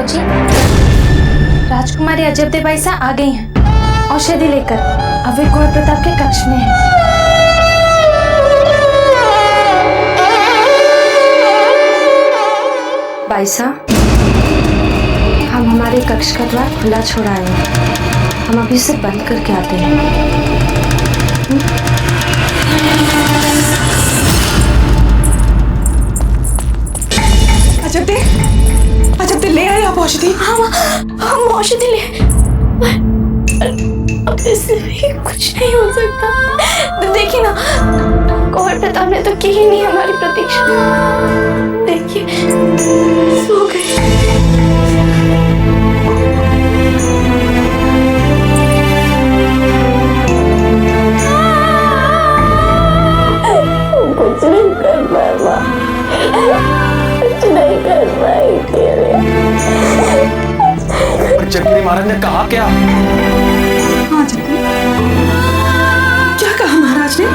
बाबूजी, राजकुमारी अजब देवाइसा आ गई हैं औषधि लेकर। अब वे कुंवर प्रताप के कक्ष में हैं। बाईसा, हम हमारे कक्ष का द्वार खुला छोड़ा है, हम अभी उसे बंद करके आते हैं। अजब दे ले आए आप औषधि? हम औषधि ले, अब इससे भी कुछ नहीं हो सकता। देखिए ना, कुंवर प्रताप ने तो की ही नहीं हमारी प्रतीक्षा। देखिए, सो गए। कुछ नहीं कर पाया, कुछ नहीं कर पाई। चक्री महाराज ने कहा क्या? हाँ चक्री, क्या कहा महाराज ने?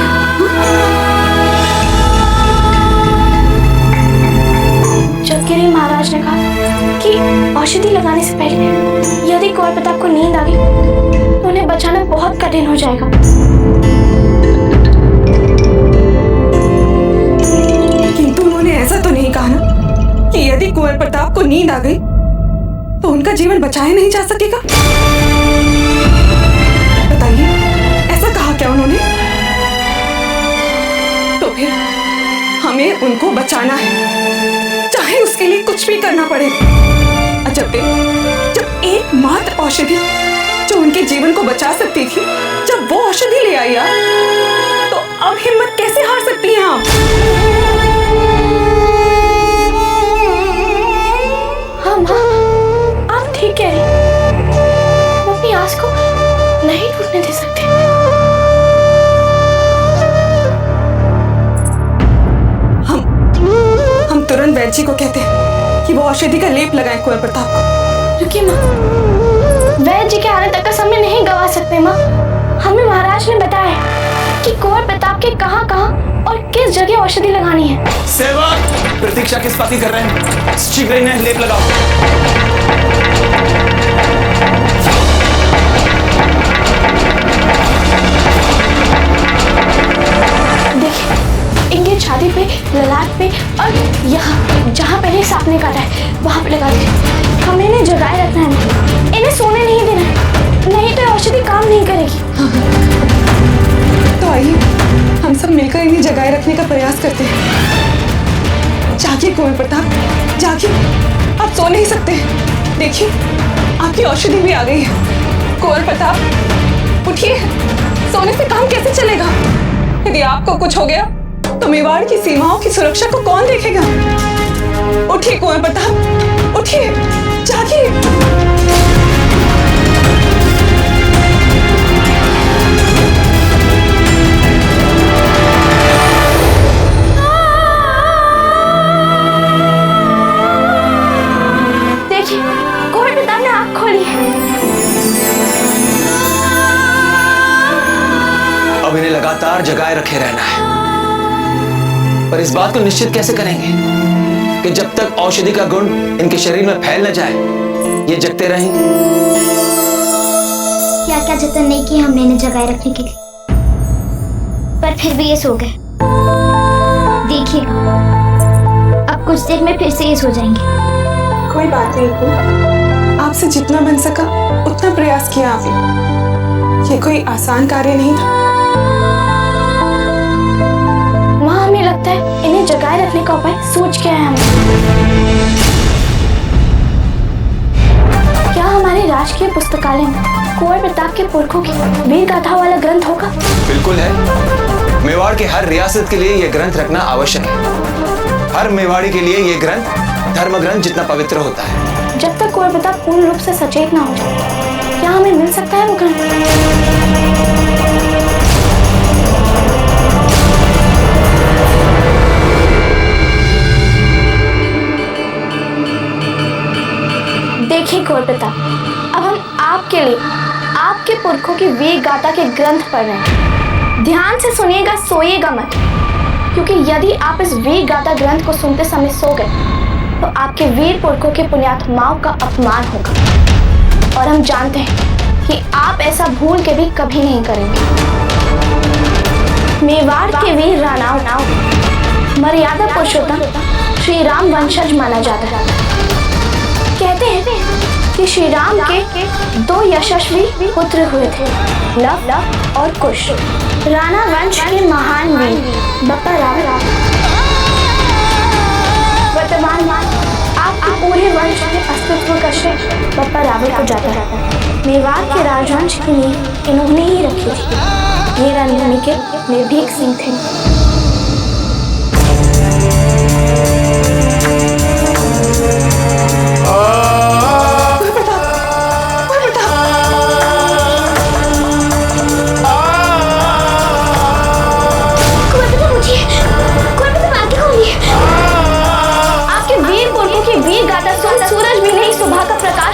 चक्री महाराज ने कहा कि औषधि लगाने से पहले यदि कुंवर प्रताप को नींद आ गई तो उन्हें बचाना बहुत कठिन हो जाएगा। किंतु उन्होंने ऐसा तो नहीं कहा ना कि यदि कुंवर प्रताप को नींद आ गई तो उनका जीवन बचाया नहीं जा सकेगा? बताइए, ऐसा कहा क्या उन्होंने? तो फिर हमें उनको बचाना है, चाहे उसके लिए कुछ भी करना पड़े। अजब दे, जब एकमात्र औषधि जो उनके जीवन को बचा सकती थी, जब वो औषधि ले आई यार, तो अब हिम्मत कैसे हार सकती हैं आप? आप ठीक कह रही, हम अपनी आस को नहीं टूटने दे सकते। हम तुरंत वैद्य जी को कहते हैं कि वो औषधि का लेप लगाएं कुंवर प्रताप को। रुकिए माँ, वैद्य जी के आने तक का समय नहीं गवा सकते माँ। हमें महाराज ने बताया कि कुंवर प्रताप के कहाँ और किस जगह औषधि लगानी है। सेवक, प्रतीक्षा किस बात की कर रहे हैं? शीघ्र इन्हें लेप लगाओ। इनके छाती पे, ललाट पे और यहाँ जहाँ पहले सांप ने काटा है वहाँ पे लगा दीजिए। हमें इन्हें जगाए रखना है, इन्हें सोने नहीं देना है, नहीं तो औषधि काम नहीं करेगी। तो आइए हम सब मिलकर इन्हें जगाए रखने का प्रयास करते हैं। जागिए कुंवर प्रताप, जागिए, आप सो नहीं सकते। देखिए, आपकी औषधि भी आ गई है। कुंवर प्रताप उठिए, सोने से काम कैसे चलेगा? यदि आपको कुछ हो गया तो मेवाड़ की सीमाओं की सुरक्षा को कौन देखेगा? उठिए कुंवर प्रताप, उठिए, जागिए। देखिए, कुंवर प्रताप ने आँख खोली है। अब इन्हें लगातार जगाए रखे रहना है, पर इस बात को निश्चित कैसे करेंगे कि जब तक औषधि का गुण इनके शरीर में फैल न जाए ये जगते रहें। क्या क्या जतन नहीं किया हमने इन्हें जगाए रखने के लिए, पर फिर भी ये सो गए। देखिए, अब कुछ देर में फिर से ये सो जाएंगे। कोई बात नहीं, आपसे जितना बन सका उतना प्रयास किया आपने। ये कोई आसान कार्य नहीं था। वहाँ हमें लगता है इन्हें जगाए रखने का उपाय सोच के आए हमने। क्या हमारे राजकीय पुस्तकालय में कुंवर प्रताप के पुरखों की वीर गाथा वाला ग्रंथ होगा? बिल्कुल है। मेवाड़ के हर रियासत के लिए यह ग्रंथ रखना आवश्यक है। हर मेवाड़ी के लिए यह ग्रंथ धर्म ग्रंथ जितना पवित्र होता है। जब तक कुंवर प्रताप पूर्ण रूप से सचेत ना हो जाए, क्या हमें मिल सकता है वो ग्रंथ? देखिए कुंवर प्रताप, अब हम आपके लिए आपके पुरखों की वीर गाथा के ग्रंथ पढ़ रहे हैं। ध्यान से सुनिएगा, सोइएगा मत, क्योंकि यदि आप इस वीर गाथा ग्रंथ को सुनते समय सो गए तो आपके वीर पुरखों के पुण्यात्माओं का अपमान होगा। और हम जानते हैं कि आप ऐसा भूल के भी कभी नहीं करेंगे। मेवाड़ के वीर राणाओं मर्यादा पुरुषोत्तम श्री राम वंशज माना जाता है। कहते हैं कि श्री राम के 2 यशस्वी पुत्र हुए थे, लव और कुश। राणा वंश के महान वीर बप्पा रावल वर्तमान आपके पूरे वंश के अस्तित्व का श्रेय बप्पा रावल को जाता है। मेवाड़ के राजवंश की नींव इन्होंने ही रखी थी। ये रणभूमि के निर्भीक सिंह थे।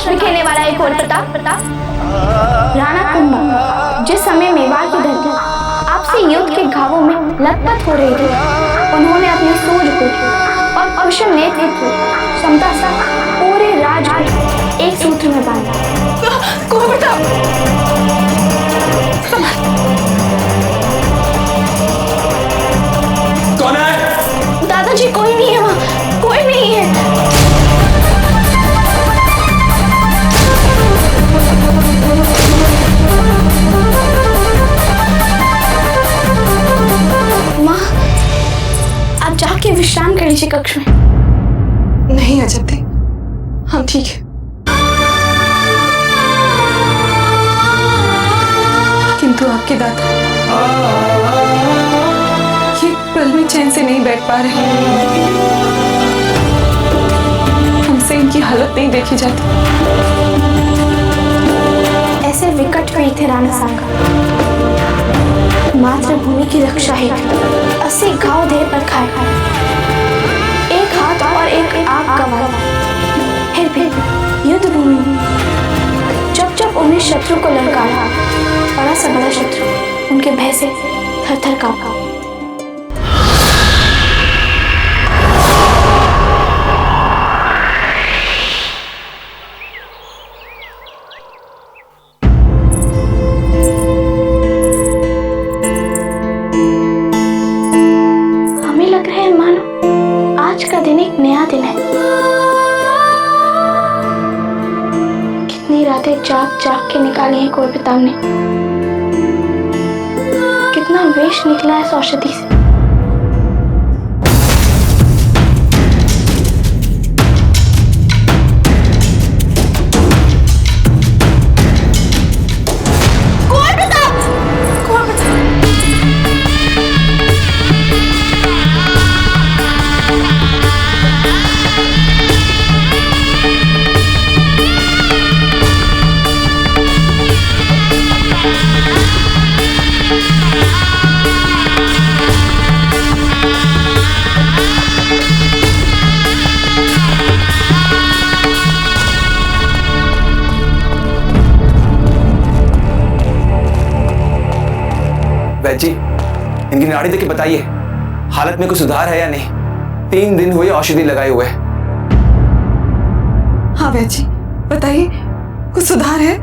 बिखेरने वाला एक और प्रताप राणा कुंभा जिस समय मेवाड़ की धरती आपसे युद्ध के घावों में लथपथ हो रही थी, उन्होंने अपनी सूझबूझ और कुशल नेतृत्व क्षमता से पूरे राज को एक सूत्र में बांधा। कौन है? दादाजी कोई नहीं है वहाँ, कोई नहीं है। माँ, आप जाके विश्राम कर लीजिए कक्ष में। नहीं अजंते, हम ठीक है। किंतु आपके दादा ये पल में चैन से नहीं बैठ पा रहे। हमसे इनकी हालत नहीं देखी जाती। ऐसे विकट हुई थे राणा साहब। मातृभूमि की रक्षा हेतु 80 घाव देह पर खाए, एक हाथ और एक आंख गंवाया। फिर भी युद्ध भूमि में जब जब उन्हें शत्रु को ललकारा, बड़ा सा बड़ा शत्रु उनके भय से थर थर कांपा। आज का दिन एक नया दिन है। कितनी रातें जाग जाग के निकाली हैं कोई पिताम ने। कितना वेश निकला है इस औषधि से। वैद्य जी, इनकी नाड़ी देख के बताइए हालत में कुछ सुधार है या नहीं। 3 दिन हुए औषधि लगाए हुए। हाँ वैद्य जी, बताइए कुछ सुधार है?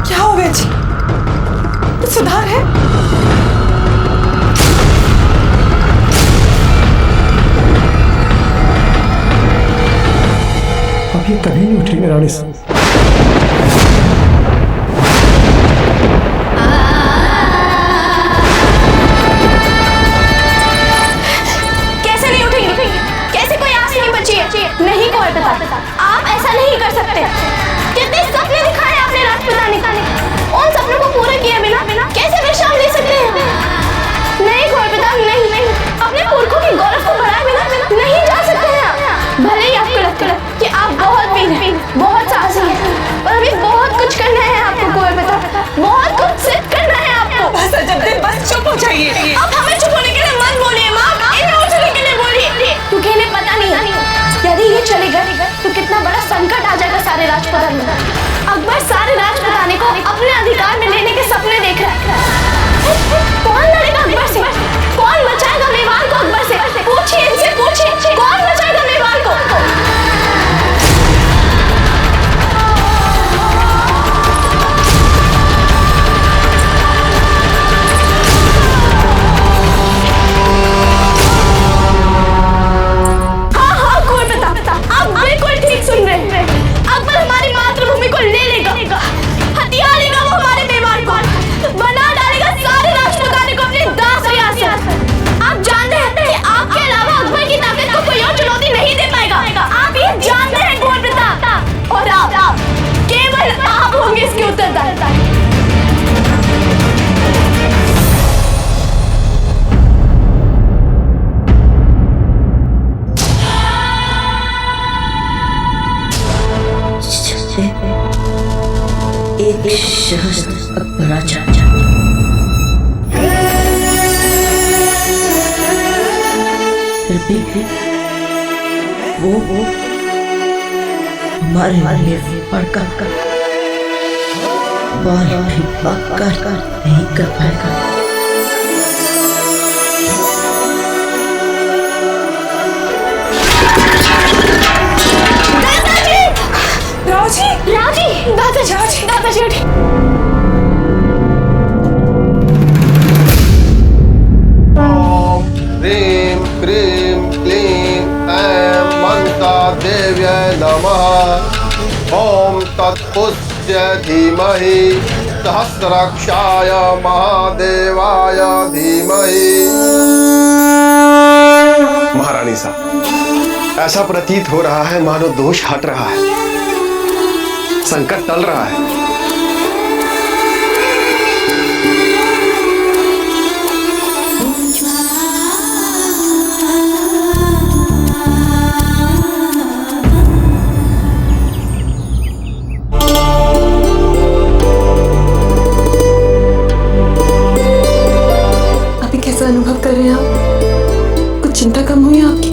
क्या हो वैद्य जी, कुछ सुधार है? अब ये कभी नहीं उठेंगे रानी साहब। कैसे नहीं उठेंगे? कैसे कोई आस नहीं बची है? नहीं कोई पिता, आप ऐसा नहीं कर सकते। कितने सपने दिखाए आपने राजपिता ने, उन सपनों को पूरा किए बिना कैसे विश्राम ले सकते हैं? नहीं कोई पिता, नहीं, अपने पुरखों के गौरव को बढ़ाए बिना नहीं जा सकते हैं। भले ही आपको लगता है कि आप बहुत वीर हैं, बहुत साहसी हैं, और अभी बहुत कुछ करना है आपको कोई पिता, बहुत कुछ सिद्ध करना है आपको। बस अजंते, बस चुप हो जाइए। अब हमें चुप होने के लिए मत बोलिए माँ, इन्हें उठने के लिए बोलिए, क्योंकि इन्हें पता नहीं यदि ये चले गए तो कितना बड़ा संकट आ जाएगा सारे राजपुताने। अकबर सारे राजपुताने को अपने अधिकार में लेने के एक शख्स अकबर आचा फिर भी वो हमारे लिए पढ़कर बार भी पक्का नहीं कर पाएगा। दादाजी उठे। ओम ह्रीं क्रीं क्लीं ऐं मन्ता देव्यै नमः। ओम तत्पुरुषाय धीमहि सहस्राक्षाय महादेवाय धीमहि। महारानी साहब, ऐसा प्रतीत हो रहा है मानो दोष हट रहा है, संकट टल रहा है। अभी कैसा अनुभव कर रहे हैं आप? कुछ चिंता कम हुई आपकी?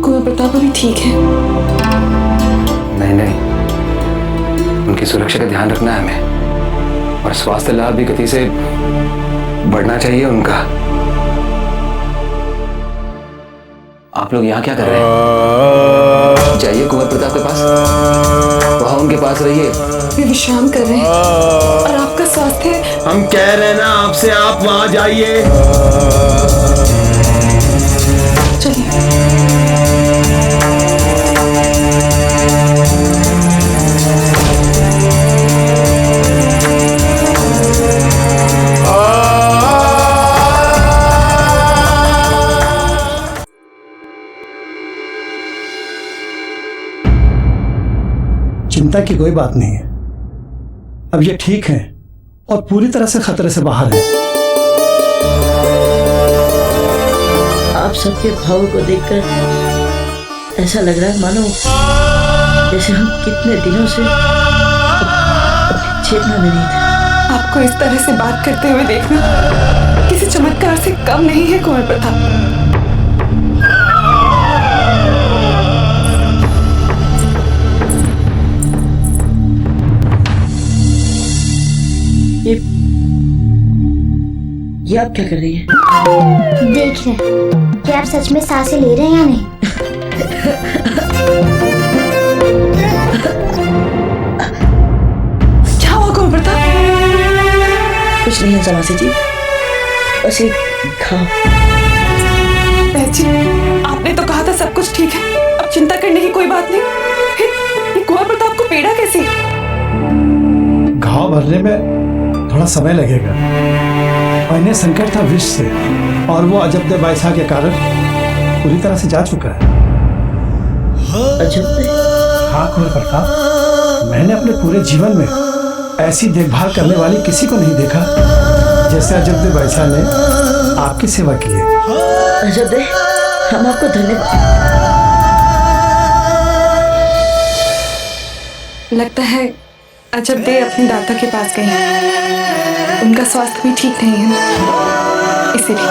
कुंवर प्रताप अभी ठीक है? नहीं, उनकी सुरक्षा का ध्यान रखना है हमें, और स्वास्थ्य लाभ भी गति से बढ़ना चाहिए उनका। आप लोग यहाँ क्या कर रहे हैं? जाइए कुंवर प्रताप के पास, वहां उनके पास रहिए। वे विश्राम कर रहे हैं और आपका स्वास्थ्य। हम कह रहे हैं ना आपसे, आप वहां जाइए। चलिए। चिंता की कोई बात नहीं है। अब ये ठीक है और पूरी तरह से खतरे से बाहर है। आप सबके भाव को देखकर ऐसा लग रहा है मानो जैसे हम कितने दिनों से चेतना में नहीं थे। आपको इस तरह से बात करते हुए देखना किसी चमत्कार से कम नहीं है कुंवर प्रताप। ये आप क्या कर रही है? देख रहे हैं कि आप सच में सांसें ले रहे हैं या नहीं। क्या हुआ कुंवर प्रताप? कुछ नहीं है समासी जी, बस एक घाव। बहन जी, आपने तो कहा था सब कुछ ठीक है, अब चिंता करने की कोई बात नहीं। फिर कुंवर प्रताप को पीड़ा कैसी? घाव भरने में थोड़ा समय लगेगा। पहले संकट था विष से, और वो अजब बाइसा के कारण पूरी तरह से जा चुका है। अजब? हाँ कुंवर प्रताप, मैंने अपने पूरे जीवन में ऐसी देखभाल करने वाली किसी को नहीं देखा जैसे अजब बाइसा ने आपकी सेवा की है। अजब, हम आपको धन्यवाद। लगता है अजब दे अपने दाता के पास गए हैं। उनका स्वास्थ्य भी ठीक नहीं है, इसीलिए।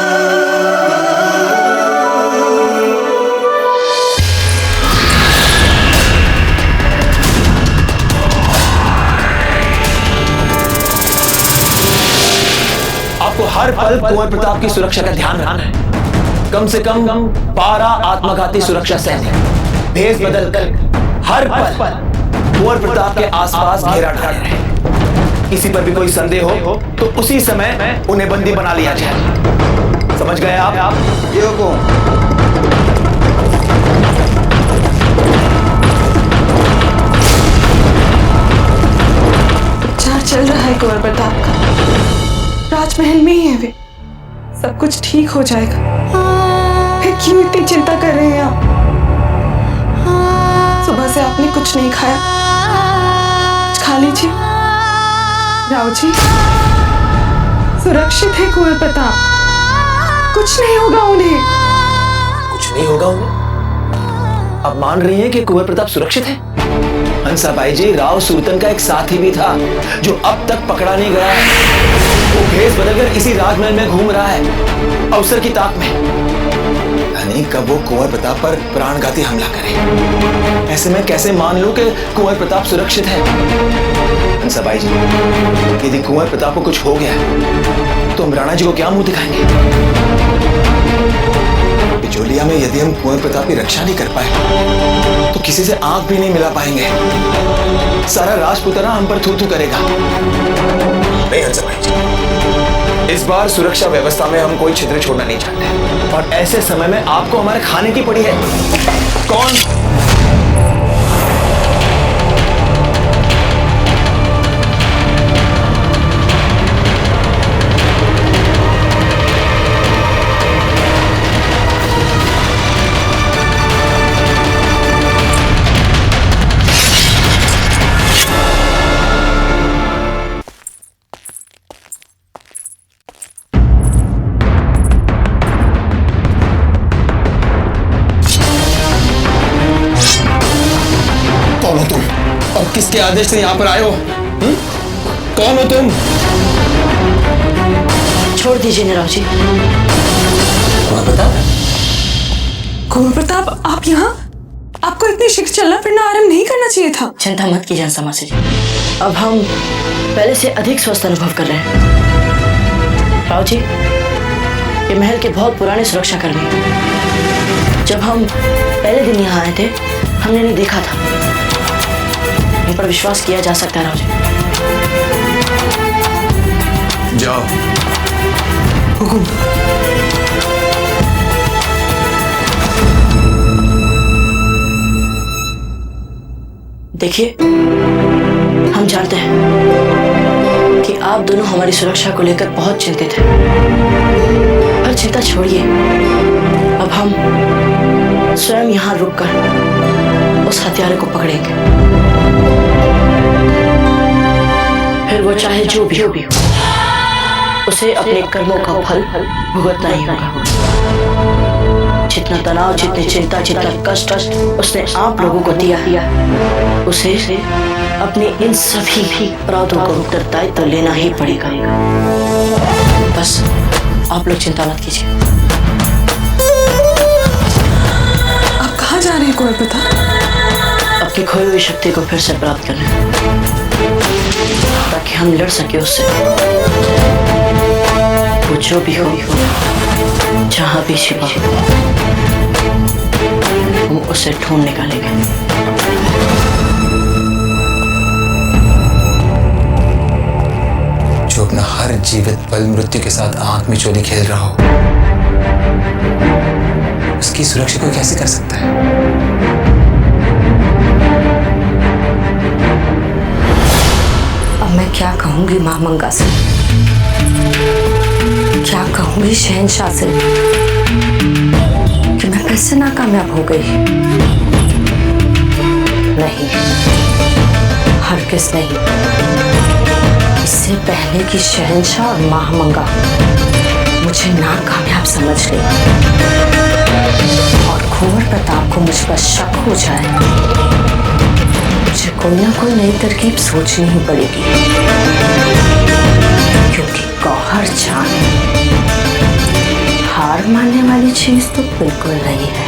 आपको हर पल कुंवर प्रताप की सुरक्षा का ध्यान रखना है। कम से कम 12 आत्मघाती सुरक्षा सैनिक भेष बदल कर हर पल कुंवर प्रताप के आसपास घेरा डाले रहे। किसी पर भी कोई संदेह हो तो उसी समय उन्हें बंदी बना लिया जाए। समझ गए आप? ये हुकुम। उपचार चल रहा है कुंवर प्रताप का, राजमहल में ही है वे। सब कुछ ठीक हो जाएगा। फिर क्यों इतनी चिंता कर रहे हैं आप? सुबह से आपने कुछ नहीं खाया, कुछ खा लीजिए। राव जी, सुरक्षित है कुंवर प्रताप, कुछ नहीं होगा उन्हें। कुछ नहीं होगा उन्हें? आप मान रही हैं कि कुंवर प्रताप सुरक्षित है? हंसाबाई जी, राव सूरतन का एक साथी भी था जो अब तक पकड़ा नहीं गया है। वो भेष बदलकर इसी राजमहल में घूम रहा है अवसर की ताक में। यानी कब वो कुंवर प्रताप पर प्राणघाती हमला करे। ऐसे में कैसे मान लूं कि कुंवर प्रताप सुरक्षित है? हंसाबाई जी, यदि कुंवर प्रताप को कुछ हो गया तो हम राणा जी को क्या मुंह दिखाएंगे? बिचौलिया में यदि हम कुंवर प्रताप की रक्षा नहीं कर पाए तो किसी से आंख भी नहीं मिला पाएंगे। सारा राजपुताना हम पर थू-थू करेगा। नहीं हंसाबाई जी, इस बार सुरक्षा व्यवस्था में हम कोई छिद्र छोड़ना नहीं चाहते, और ऐसे समय में आपको हमारे खाने की पड़ी है। कौन? किसके आदेश से यहाँ पर आए हो? कौन हो तुम? छोड़ दीजिए निराव जी। कुंवर प्रताप, आप यहाँ? आपको इतनी शीघ्र चलना फिरना आरंभ नहीं करना चाहिए था। चिंता मत कीजिए हंसामासी जी, अब हम पहले से अधिक स्वस्थ अनुभव कर रहे हैं। राव जी, ये महल के बहुत पुराने सुरक्षा कर्मी, जब हम पहले दिन यहाँ आए थे हमने नहीं देखा था। इन पर विश्वास किया जा सकता है राव जी। जाओ। हुकुम। देखिए, हम जानते हैं कि आप दोनों हमारी सुरक्षा को लेकर बहुत चिंतित हैं, पर चिंता छोड़िए। अब हम स्वयं यहाँ रुककर उस हत्यारे को पकड़ेंगे, फिर वो चाहे जो भी हो, उसे अपने कर्मों का फल भुगतना ही होगा। जितना तनाव, जितनी चिंता, जितना कष्ट उसने आप लोगों को दिया, उसे अपने इन सभी अपराधों का उत्तरदायित्व तो लेना ही पड़ेगा। बस आप लोग चिंता मत कीजिए। आप कहाँ जा रहे हैं कुंवर प्रताप? अपनी खोई हुई शक्ति को फिर से प्राप्त करने, ताकि हम लड़ सके उससे। वो जो भी हो, जहां भी छिपा हो, हम उसे ढूंढ निकालेंगे। जो अपना हर जीवित पल मृत्यु के साथ आंख में चोली खेल रहा हो, उसकी सुरक्षा को कैसे कर सकता है? अब मैं क्या कहूंगी मां मंगा से, क्या कहूंगी शहंशाह से कि मैं फिर से नाकामयाब हो गई? नहीं, हरगिज़ नहीं। इससे पहले कि शहंशाह और मां मंगा मुझे नाकामयाब समझ ले और कुंवर प्रताप को मुझ पर शक हो जाए, मुझे कोई ना कोई नई तरकीब सोचनी ही पड़ेगी, क्योंकि गौहर जान हार मानने वाली चीज तो बिल्कुल नहीं है।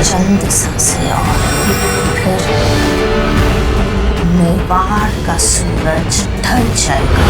चंद सांसें और फिर मेवाड़ का सूरज ढल जाएगा।